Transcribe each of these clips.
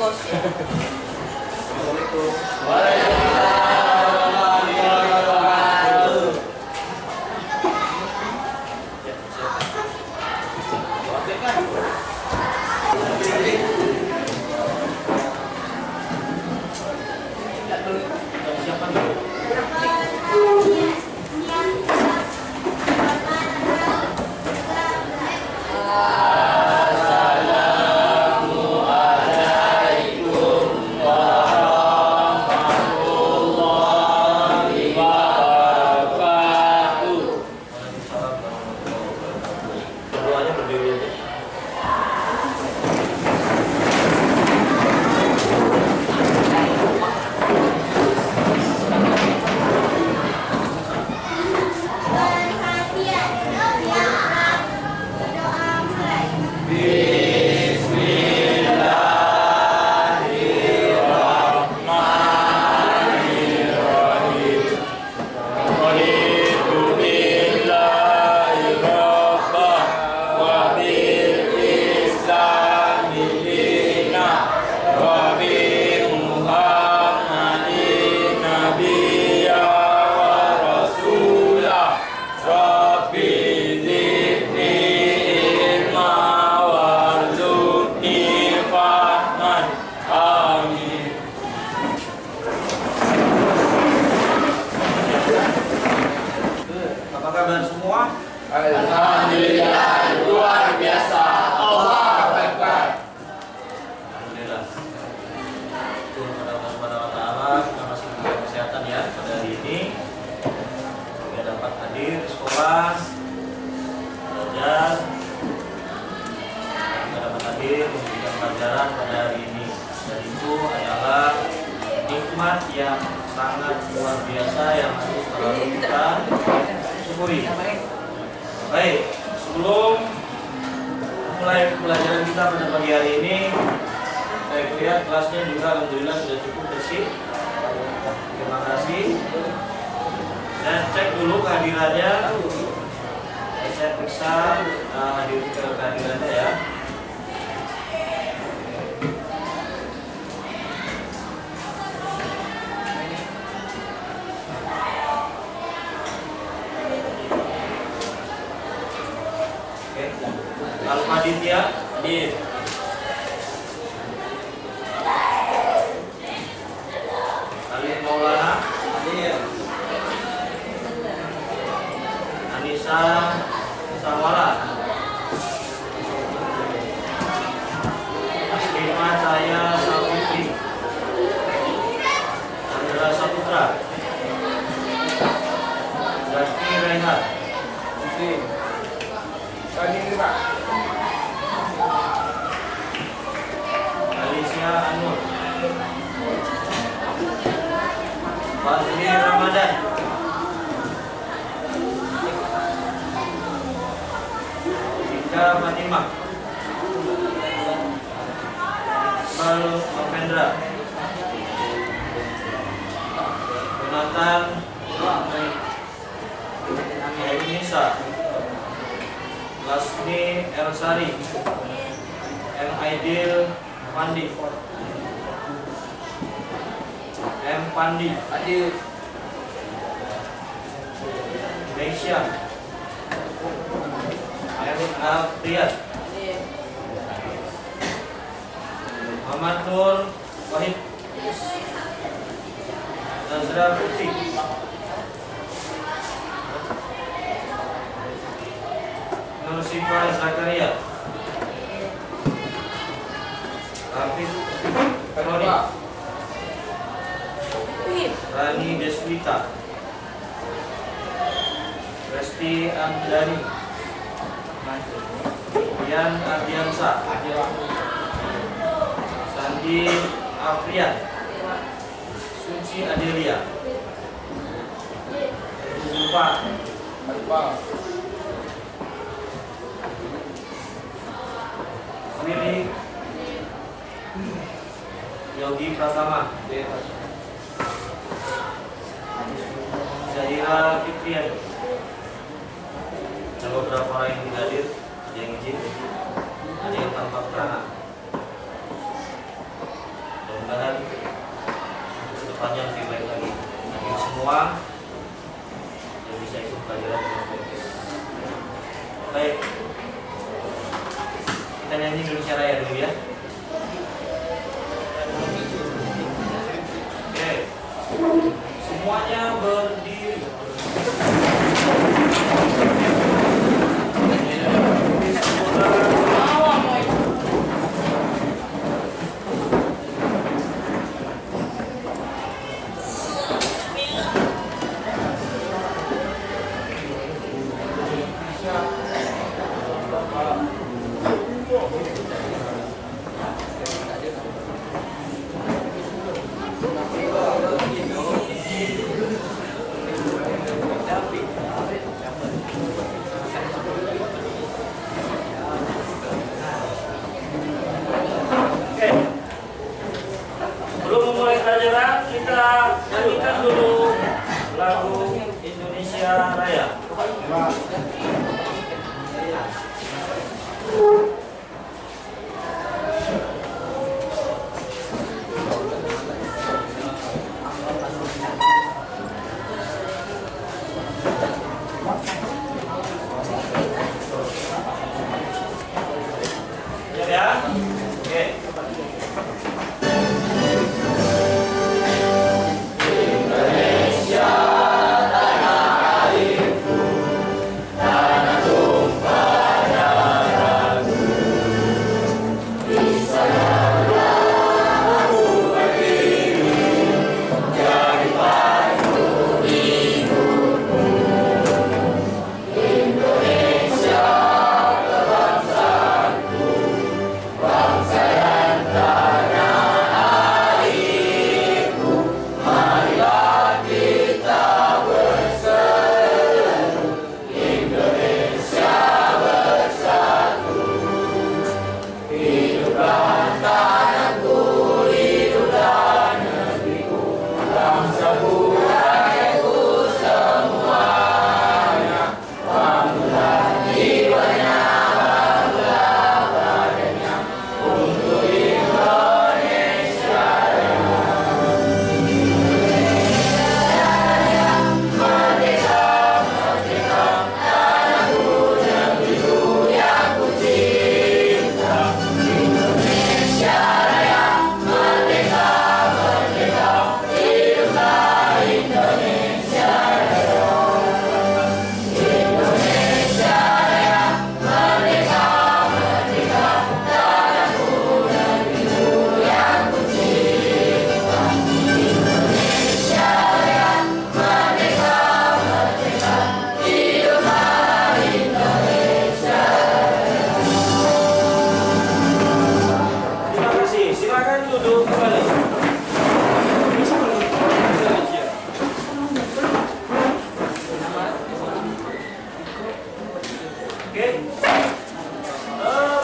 bos. Assalamualaikum. Alhamdulillah, luar biasa. Allahu Akbar. Alhamdulillah. Syukur kepada Allah Subhanahu wa taala, kita masih diberi kesehatan ya pada hari ini. Kita dapat hadir di sekolah, belajar. Kita dapat hadir memberikan pelajaran pada hari ini. Dan itu adalah nikmat yang sangat luar biasa yang harus selalu kita syukuri. Baik, sebelum mulai pelajaran kita pada pagi hari ini, saya lihat kelasnya juga alhamdulillah sudah cukup bersih. Terima kasih. Dan cek dulu kehadirannya. Saya periksa hadir kehadirannya ya. Al-Maditya hadir. Alif Maulana hadir. Anissa Samara. Asma Cahaya Saputri. Andra Saputra. Zaki Reinhard. Alicia Anur. Fazli Ramadan. Ika Fatimah. Iqbal Mafendra. Jonathan Nisa. Lasmi Elsari. M. Aidil Pandi. M. Pandi hadir. Malaysia. Erik Afriat. Muhammad Nur Wahid. Nazra Putri. Nur Sifa Zakaria. Hafiz Roni. Rani Deswita. Resti Amdani. Yan Ardiansa. Sandi Afrian. Suci Adelia. Zulfa. Wiri Yogi Pratama. Zahira Fitrian. Ada beberapa orang yang tidak hadir, ada yang izin, ada yang tanpa keterangan. mudah-mudahan kedepannya lebih baik lagi. Bagi semua yang bisa ikut pelajaran dengan baik. Baik, kita nyanyi Indonesia Raya dulu ya. Oke, semuanya berdiri. Kita nyanyikan dulu lagu Indonesia Raya. Ya. Oke.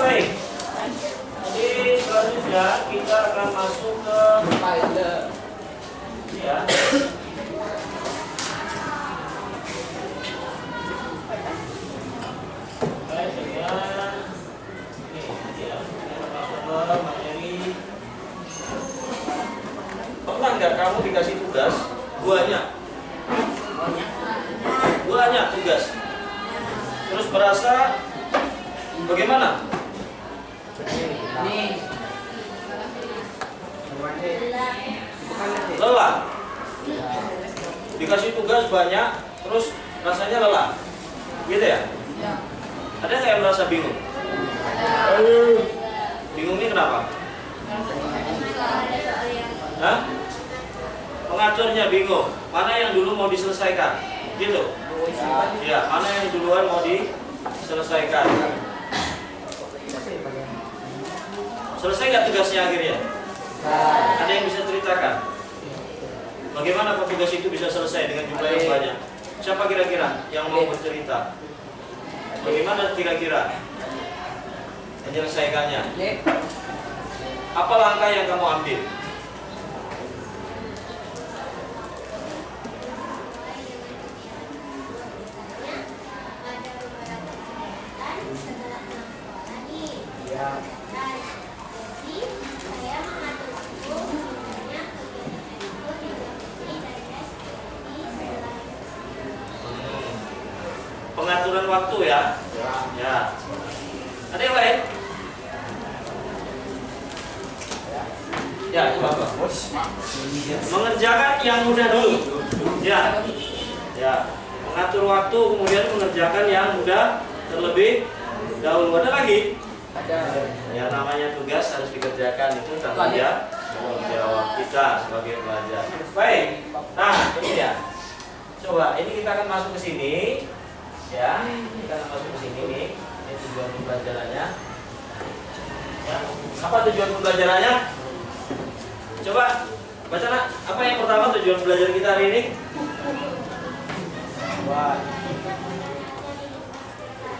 Baik. Jadi selanjutnya kita akan masuk ke ya. Baik, dengan ini ya. Masuk ke materi. Pernah nggak kamu dikasih tugas banyak tugas, terus merasa bagaimana? Lelah. Dikasih tugas banyak, terus rasanya lelah, gitu ya? Ada nggak yang merasa bingung? Bingungnya kenapa? Hah? Pengaturnya bingung. Mana yang dulu mau diselesaikan? Gitu? Ya, mana yang duluan mau diselesaikan? Selesai nggak tugasnya akhirnya? Ada yang bisa ceritakan? Bagaimana kok tugas itu bisa selesai dengan jumlah yang banyak? Siapa kira-kira yang mau bercerita? Bagaimana kira-kira menyelesaikannya? Apa langkah yang kamu ambil? waktu ya. Ya. Ada yang lain? Ya, coba Pak. Mengerjakan yang mudah dulu. Ya. Ya. Mengatur waktu kemudian mengerjakan yang mudah terlebih dahulu. Ada lagi? Ada. Ya, namanya tugas harus dikerjakan, itu tanggung jawab kita sebagai pelajar. Baik. Nah, ini ya. Coba, ini kita akan masuk ke sini. Ya, kita akan masuk ke sini nih. Ini tujuan pembelajarannya. Ya. Apa tujuan pembelajarannya? Coba baca nak. Apa yang pertama tujuan belajar kita hari ini?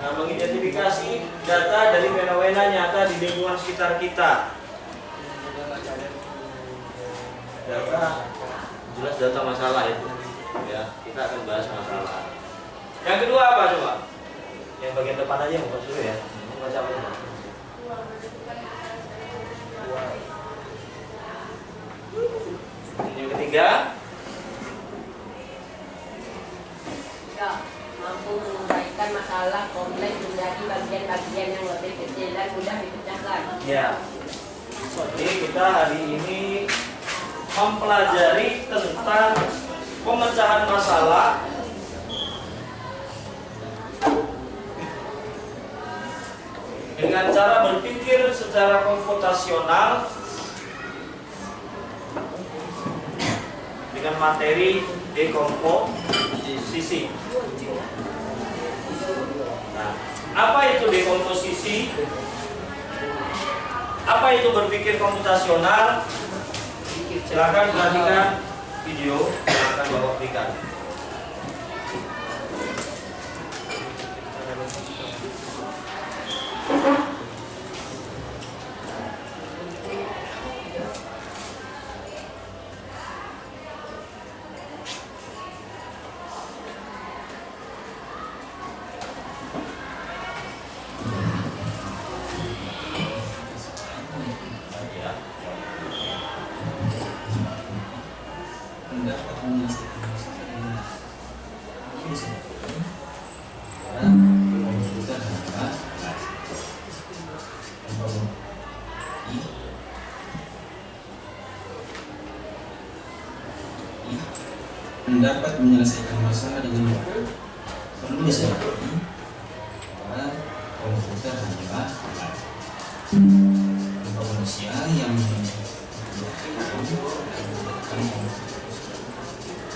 Nah, mengidentifikasi data dari fenomena nyata di lingkungan sekitar kita. Data, jelas data masalah itu. Ya, kita akan bahas masalah. Yang kedua apa coba? Yang bagian depan aja yang bukan dulu ya. Baca apa coba? Yang ketiga, ya, mampu menguraikan masalah kompleks menjadi bagian-bagian yang lebih kecil dan mudah dipecahkan. ya. Jadi kita hari ini mempelajari tentang pemecahan masalah dengan cara berpikir secara komputasional dengan materi dekomposisi. Nah, apa itu dekomposisi? Apa itu berpikir komputasional? Silakan perhatikan video yang akan Bapak berikan. Dapat menyelesaikan masalah dengan mudah. Perlu disadari bahwa komputer adalah manusia yang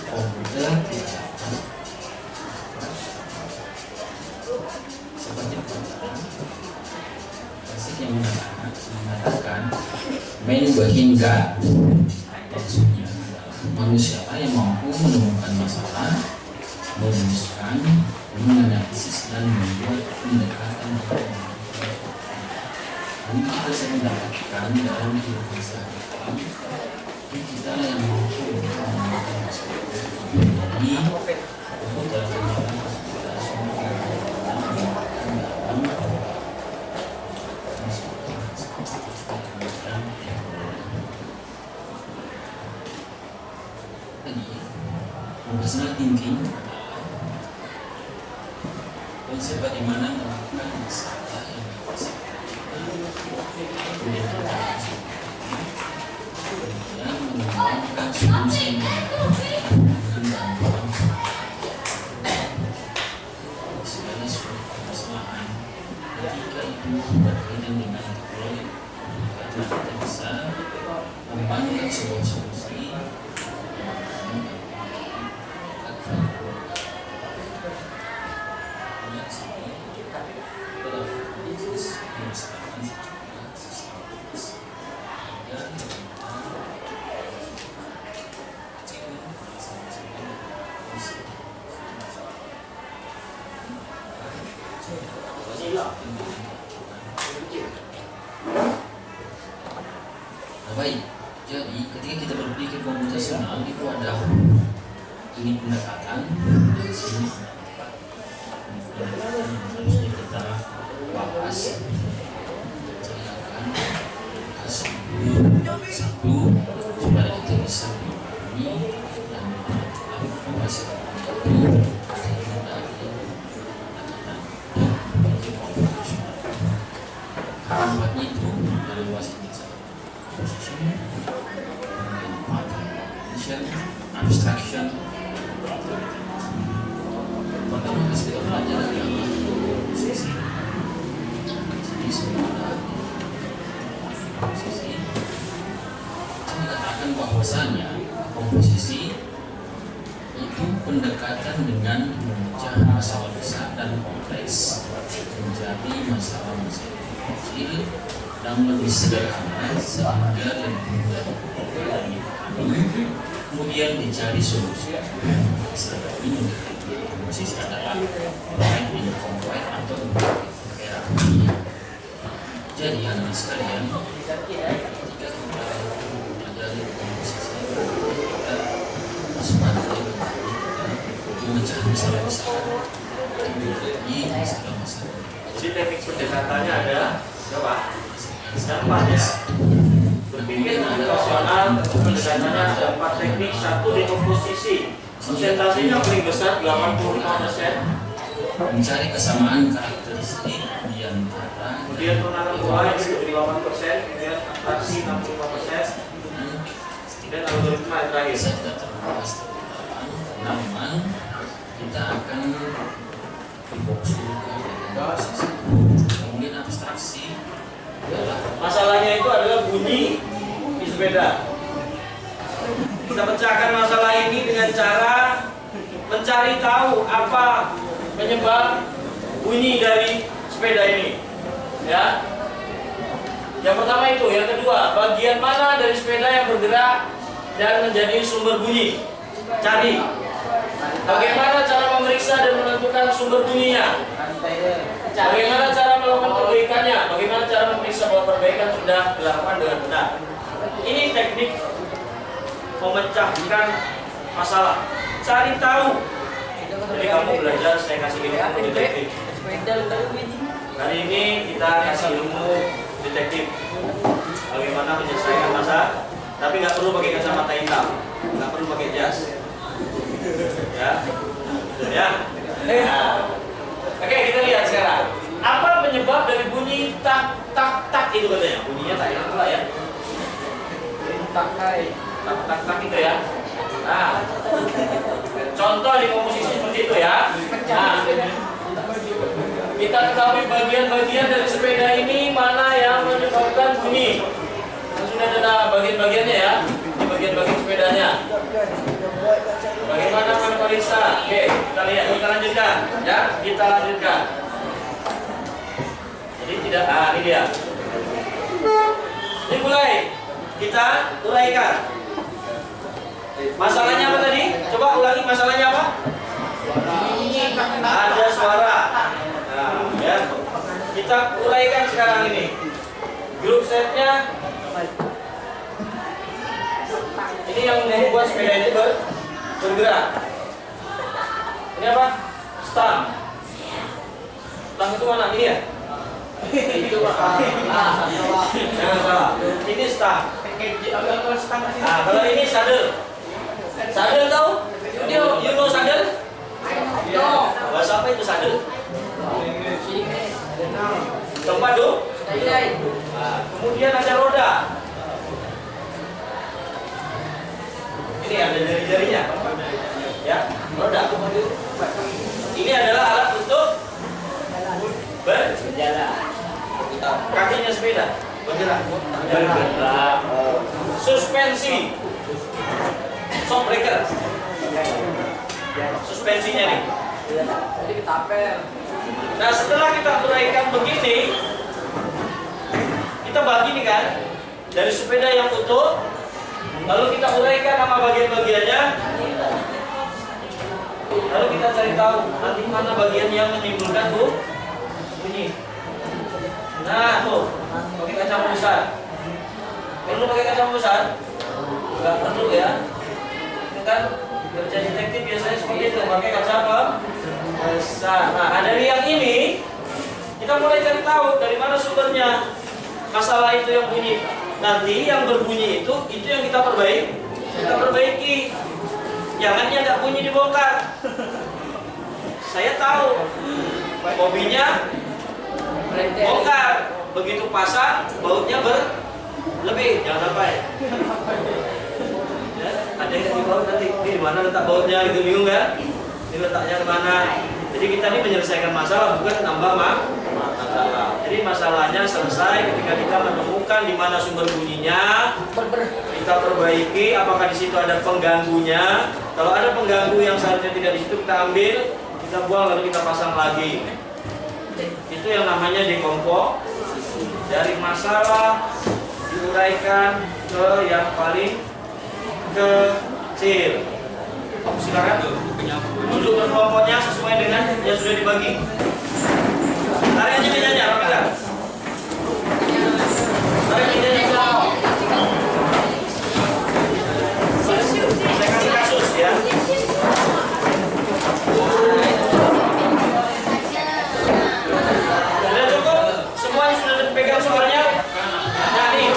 komputer seperti klasik yang mengatakan main bahingga maksudnya manusia yang mampu menemukan masalah, merumuskan, menganalisis dan membuat pendekatan. Ini kita sering dapatkan dalam kehidupan sehari-hari. Kita yang mampu menemukan masalah. Jadi, itu dalam perjalanan kita semua personal thinking konsep bagaimana melakukan masalah yang dan mengembangkan solusi segala suatu permasalahan ketika itu berkaitan dengan teknologi karena kita bisa mengembangkan sebuah solusi baik. Jadi ketika kita berpikir komputasional itu ada ini pendekatan dari sini harusnya kita bahas ceritakan satu supaya kita bisa memahami dan membahas itu abstraction. Pertama kita belajar dari komposisi. Jadi sebenarnya komposisi saya katakan bahwasanya komposisi itu pendekatan dengan memecah masalah besar dan kompleks menjadi masalah-masalah kecil dan lebih sederhana sehingga lebih mudah dipahami, kemudian dicari solusi. Setelah ini komposisi adalah baik in concrete atau hierarki. Jadi anak sekalian, ketika kita belajar komposisi, kita masuk memecah masalah besar menjadi masalah-masalah. Jadi teknik pendekatannya ada berapa? Empat ya. Berpikir rasional, pendekatannya ada 4 teknik. Satu di komposisi, presentasinya paling besar 85%. Mencari kesamaan karakteristik di antara. Kemudian penanganan pola itu 8%, kemudian atraksi 65%, dan algoritma yang terakhir. Saya tidak terbahas terdalam, namun kita akan fokus dulu ke komposisi. Kemudian abstraksi adalah Masalahnya itu adalah bunyi di sepeda. Kita pecahkan masalah ini dengan cara mencari tahu apa penyebab bunyi dari sepeda ini. Ya. Yang pertama itu, yang kedua, bagian mana dari sepeda yang bergerak dan menjadi sumber bunyi. Cari. Bagaimana cara memeriksa dan menentukan sumber bunyinya? Bagaimana cara melakukan perbaikannya? Bagaimana cara memeriksa bahwa perbaikan sudah dilakukan dengan benar? Ini teknik memecahkan masalah. Cari tahu. Jadi kamu belajar, saya kasih ilmu detektif. Hari ini kita kasih ilmu detektif. Bagaimana menyelesaikan masalah, tapi nggak perlu pakai kacamata hitam, nggak perlu pakai jas. Ya. Oke, kita lihat sekarang. Apa penyebab dari bunyi tak tak tak itu katanya? Bunyinya tak enak pula ya. Tak tak itu ya. Nah, contoh di komposisi seperti itu ya. Nah, kita ketahui bagian-bagian dari sepeda ini mana yang menyebabkan bunyi. Sudah ada bagian-bagiannya ya. Di bagian-bagian sepedanya. Bagaimana memeriksa? Oke, kita lihat, kita lanjutkan ya, kita lanjutkan. Jadi tidak, ini dia. Ini mulai, kita uraikan. Masalahnya apa tadi? Coba ulangi masalahnya apa? Ada suara. Nah, ya. Kita uraikan sekarang ini. Grup setnya. Ini yang membuat sepeda ini bergerak. Ini apa? Stang. Stang itu mana? Ini ya? Itu jangan salah. Ini stang. Nah, kalau ini saddle. Saddle tahu? You know saddle? Bahasa apa itu saddle? Tempat tuh. Nah, kemudian ada roda. Ini ada jari-jarinya, ya, roda. Ini adalah alat untuk berjalan. Kakinya sepeda bergerak. Suspensi, shock breaker. Suspensinya nih. Nah, setelah kita uraikan begini, kita bagi nih kan dari sepeda yang utuh. Lalu kita uraikan nama bagian-bagiannya. Lalu kita cari tahu nanti mana bagian yang menimbulkan tuh bunyi. Nah tuh, pakai kacamata besar. Perlu pakai kacamata besar? Enggak perlu ya. Itu kan kerja detektif biasanya seperti itu, pakai kacamata besar. Nah dari yang ini kita mulai cari tahu dari mana sumbernya masalah itu yang bunyi. Nanti yang berbunyi itu yang kita perbaiki. Jangan yang nggak bunyi dibongkar. Saya tahu hobinya bongkar, begitu pasang bautnya Lebih, jangan sampai. Ya, ada yang di baut nanti, di mana letak bautnya gitu, bingung kan? Ini letaknya kemana? Jadi kita ini menyelesaikan masalah, bukan nambah masalah. Jadi masalahnya selesai ketika kita menemukan di mana sumber bunyinya, kita perbaiki. Apakah di situ ada pengganggunya? Kalau ada pengganggu yang seharusnya tidak di situ, kita ambil, kita buang, lalu kita pasang lagi. Itu yang namanya dekomposisi. Dari masalah diuraikan ke yang paling kecil. Silakan duduk berkelompoknya sesuai dengan yang sudah dibagi. Tarik aja mejanya, rapikan. Tarik mejanya semua. Saya kasih kasus ya. Sudah cukup? Semuanya sudah dipegang soalnya? Nah nih,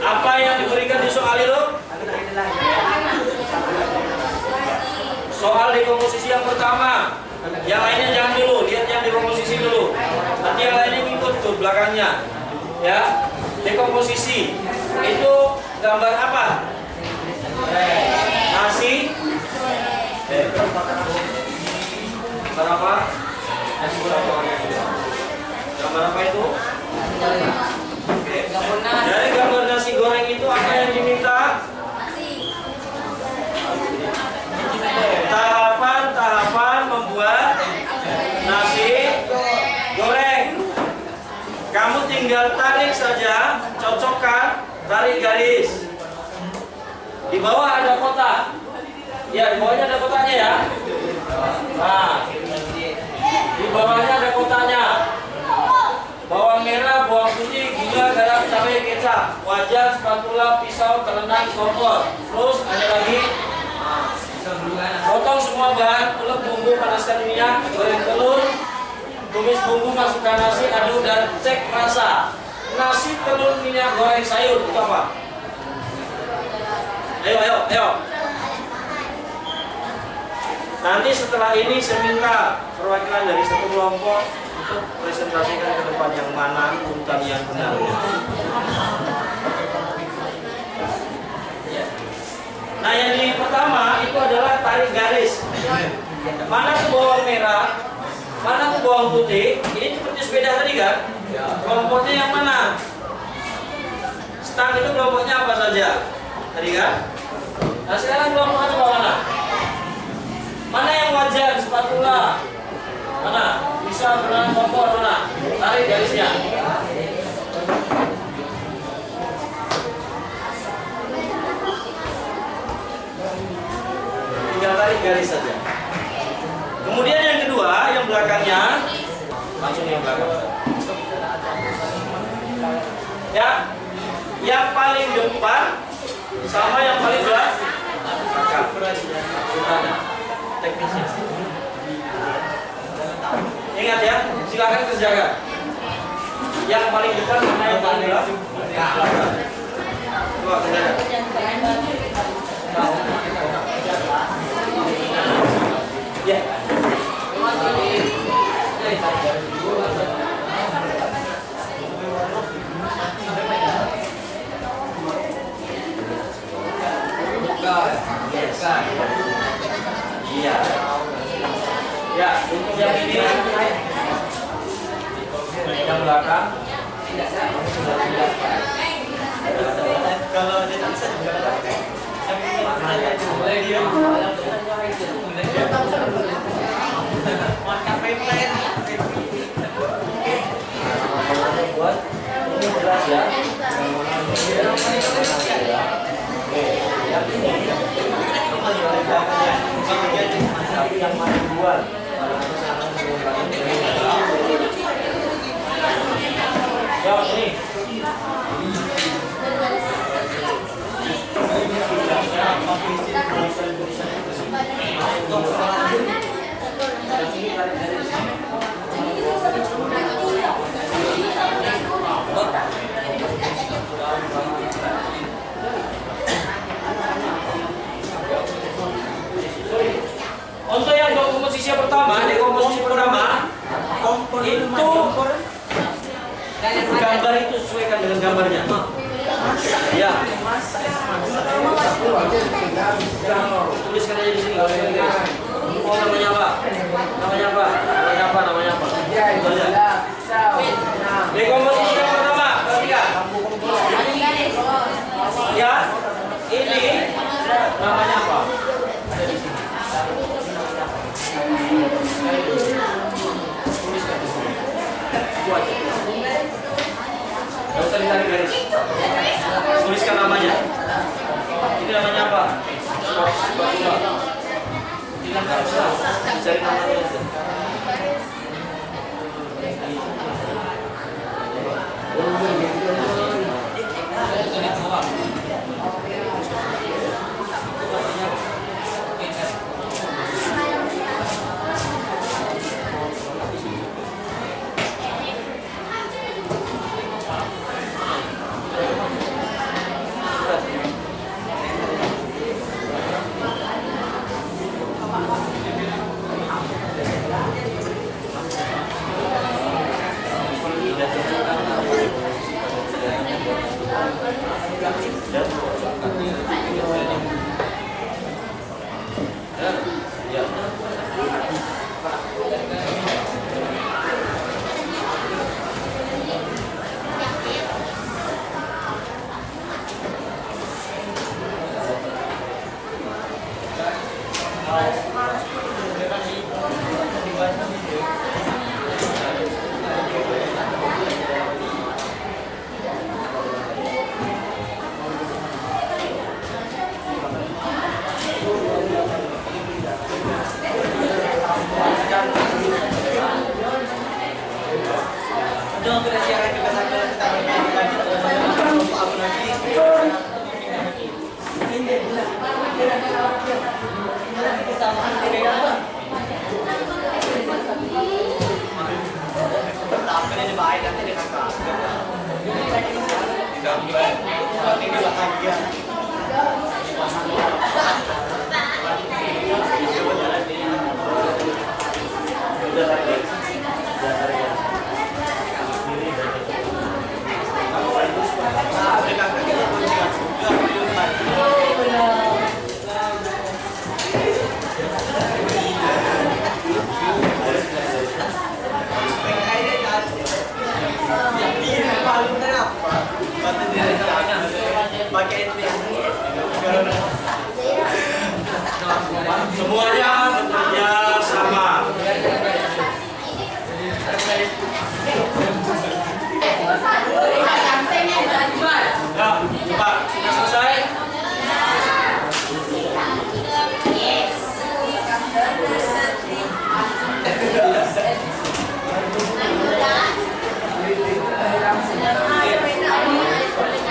apa yang diberikan di soal itu? Soal dekomposisi yang pertama. Yang lainnya jangan dulu, lihat yang dekomposisi dulu. Nanti yang lainnya ngikut tuh belakangnya. Ya, dekomposisi itu gambar apa? Nasi. Gambar apa? Gambar apa itu? Oke. Dari gambar nasi goreng itu apa yang diminta? Tahapan membuat nasi goreng. Kamu tinggal tarik saja, cocokkan, tarik garis. Di bawah ada kotak. Ya, di bawahnya ada kotaknya ya. Nah, di bawahnya ada kotaknya. Bawang merah, bawang putih, gula, garam, cabai, kecap, wajan, spatula, pisau, telenang, kompor. Terus ada lagi. Potong semua bahan, ulek bumbu, panaskan minyak, goreng telur, tumis bumbu, masukkan nasi, aduk dan cek rasa. Nasi, telur, minyak, goreng, sayur, itu apa? Ayo. Nanti setelah ini saya minta perwakilan dari satu kelompok untuk presentasikan ke depan yang mana urutan yang benar. Nah yang ini pertama itu adalah tarik garis. Mana tuh bawang merah, mana tuh bawang putih. Ini seperti sepeda tadi kan? Kelompoknya yang mana? Stang itu kelompoknya apa saja? Tadi kan? Nah sekarang kelompoknya coba mana? Mana yang wajan, spatula? Mana? Bisa berenang kompor mana? Tarik garisnya. Tinggal tarik garis saja. Kemudian yang kedua, yang belakangnya, langsung yang belakang. Ya, yang paling depan sama yang paling belakang. Teknisnya. Ingat ya, silakan kerjakan. Yang paling depan sama yang paling belakang. Coba kerjakan. Ya. Iya. Ya, untuk yang ini yang belakang. Kalau dia tak bisa juga boleh dia. Buat ini jelas ya. Tapi yang mana duluan? Ya ini. Untuk yang komposisi pertama, itu gambar itu sesuaikan dengan gambarnya. Ya. Tuliskan aja di sini. Oh, namanya apa? Namanya apa? Namanya apa? Namanya apa? Itu aja. Di komposisi yang pertama, ketiga. Ya, ini namanya apa? Ada di sini. Tuliskan di sini. Itu aja. Gak usah ditarik garis. Tuliskan namanya. Ini namanya apa? Spatula. Ini nggak usah. Cari namanya aja. Semuanya bekerja sama. Ya, coba sudah selesai.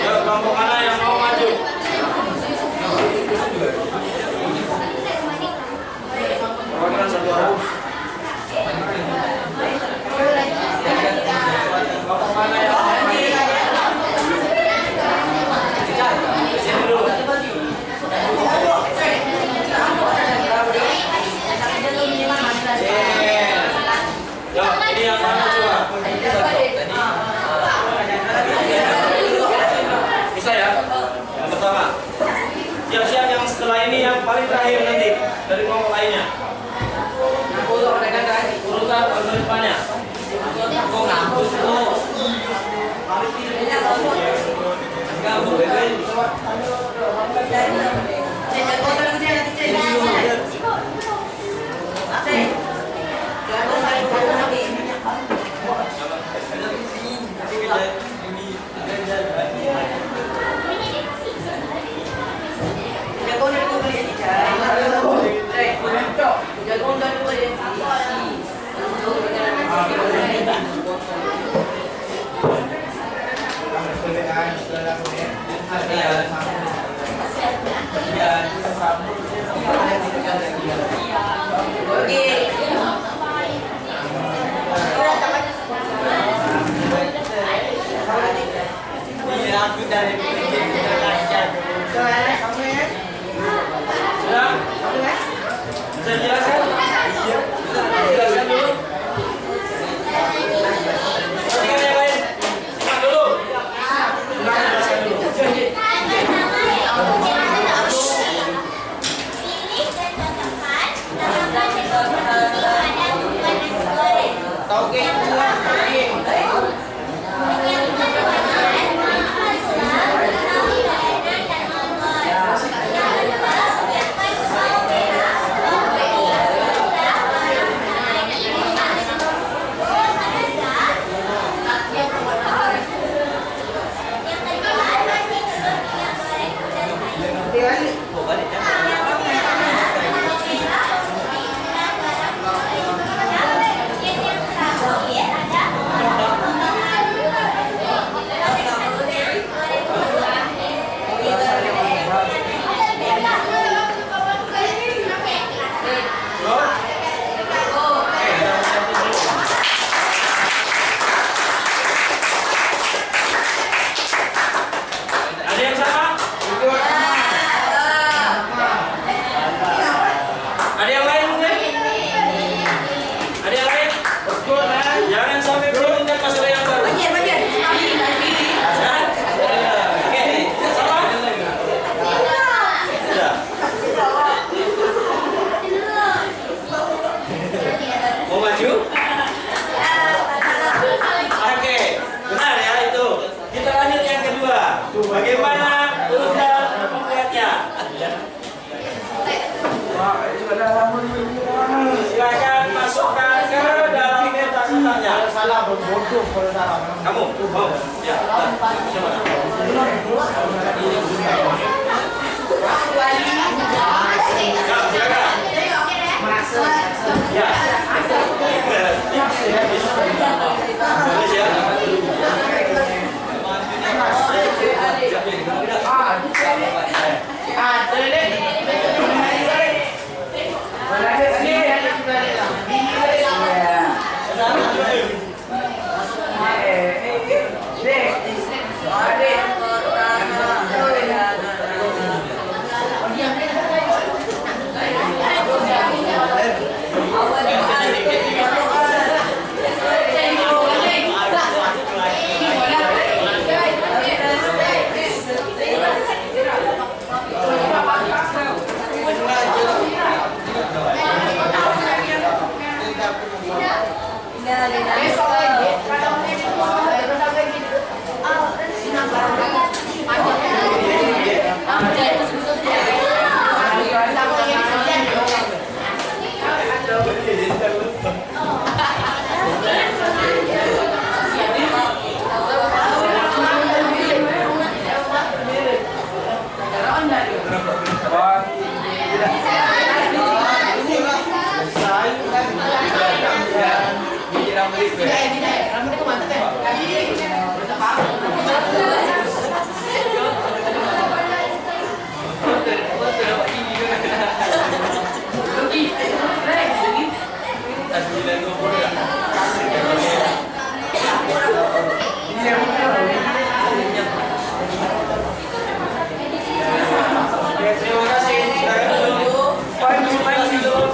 Ya, kelompok mana yang mau maju? Perwakilan satu orang. Kelompok mana yang mau maju? Sini dulu. Ya, ini yang mana coba? Bisa ya? Yang pertama. Siap-siap yang setelah ini yang paling terakhir nanti dari kelompok lainnya. Urutan depannya. Kok ngapus tuh? Kamu? Oh, ya. Siapa? Ya.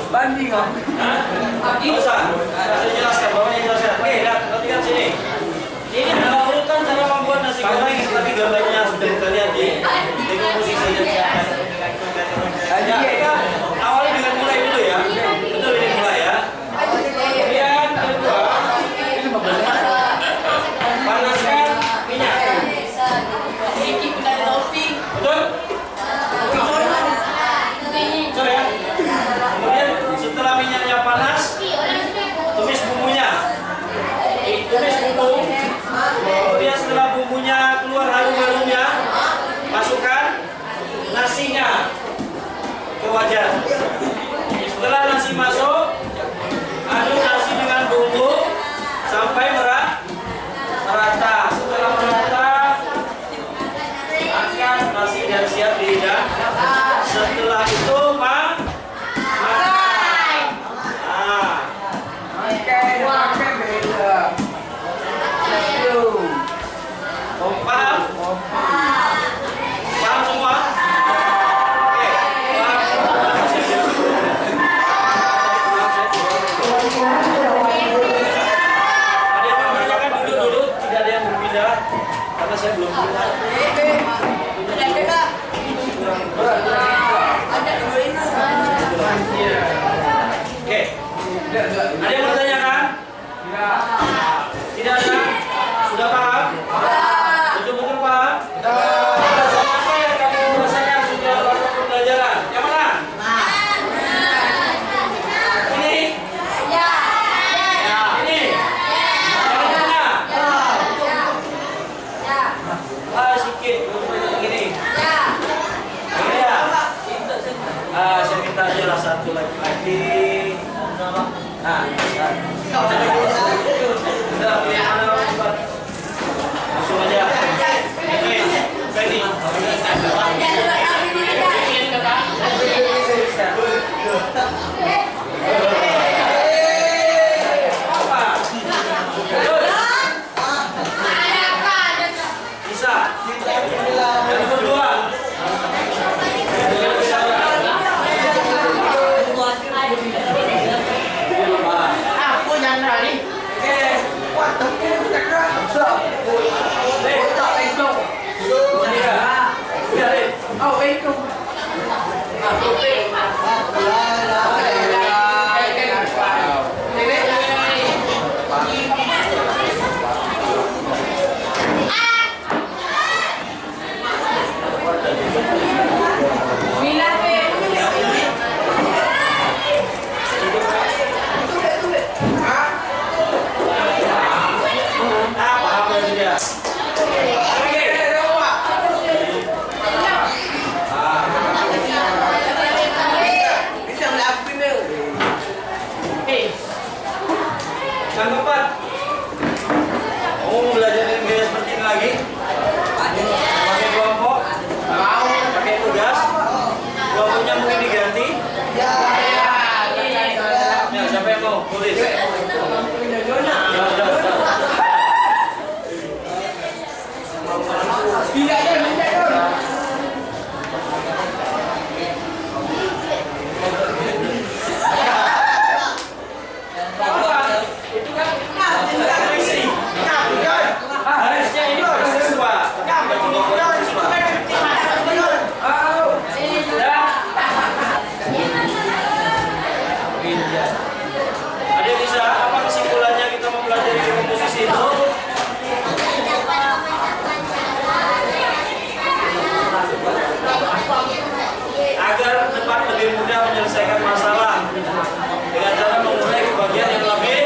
Banding om. Saya jelaskan, bawahnya jelaskan. Oke, perhatikan sini. Ini adalah urutan cara membuat nasi goreng, tapi gambarnya sudah kita lihat di komposisinya. Ya, kita awalnya dengan mulai dulu ya. Betul, ini mulai ya. Kemudian kedua, panaskan minyak. Betul? Betul ya. Kemudian setelah minyaknya panas, tumis bumbunya. Tumis bumbu. Kemudian setelah bumbunya keluar harum-harumnya, masukkan nasinya ke wajan. Setelah nasi masuk, aduk nasi dengan bumbu sampai merata. Setelah merata, angkat nasi dan siap dihidang. Setelah itu makan. Paham? Paham semua? Oke. Ada yang menanyakan duduk, tidak ada yang berpindah karena saya belum pindah. Oke. Ada yang bertanyakan? Tidak ada? Sudah paham? Betul-betul paham? Apa yang kamu rasakan sudah waktu pembelajaran? Yang mana? Ini? Ya. Ini? Yang mana? Sedikit. Begini. Ya. Saya minta aja lah satu lagi. Nah. Udah, pilih mana? sudah tidak? Oke. Bisa melakukan ni. Yang keempat, kamu mau belajar dengan gaya seperti ini lagi? Pakai kelompok? Mau. Pakai tugas? Kelompoknya mungkin diganti? Ya. Ya, siapa yang mau? Tulis. Tidak ada minta dong. Itu kan puisi. Harusnya ini mahasiswa. Tapi kita cuma mahasiswa. Ada yang bisa apa kesimpulannya kita mempelajari komposisi itu? Agar dapat lebih mudah menyelesaikan masalah dengan cara memulai ke bagian yang lebih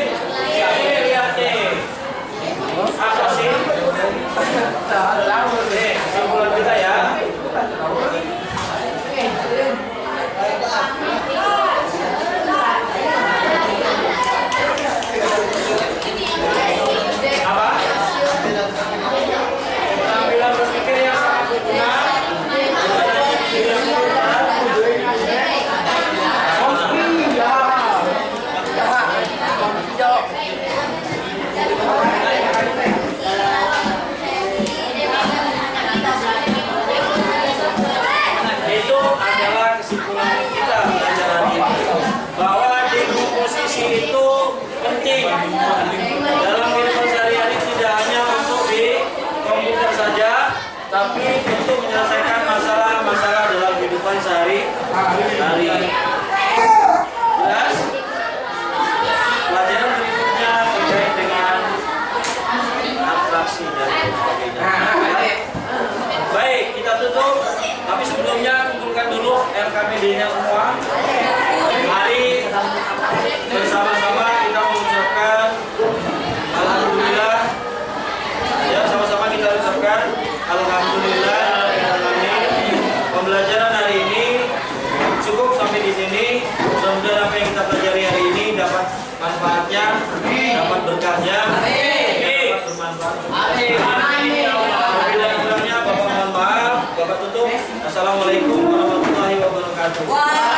kreatif. Apa sih? Nih, kesimpulan kita ya. Apa? Penampilan berpikir yang sangat berguna. Bukan hanya diri yang berguna. Itu adalah kesimpulan kita pelajaran ini, bahwa dekomposisi itu penting dalam kehidupan sehari-hari, tidak hanya untuk di komputer saja, tapi untuk menyelesaikan masalah-masalah dalam kehidupan sehari-hari. Jelas? Pelajaran berikutnya terkait dengan atraksi dan sebagainya. Baik, kita tutup. Tapi sebelumnya kumpulkan dulu RKPD-nya semua. Mari bersama-sama kita mengucapkan alhamdulillah. Ya, sama-sama kita ucapkan alhamdulillah. Pembelajaran hari ini cukup sampai di sini. Mudah-mudahan apa yang kita pelajari hari ini dapat manfaatnya, dapat berkahnya, dapat bermanfaat. Bila kurangnya Bapak mohon maaf. Bapak tutup. Assalamualaikum warahmatullahi wabarakatuh.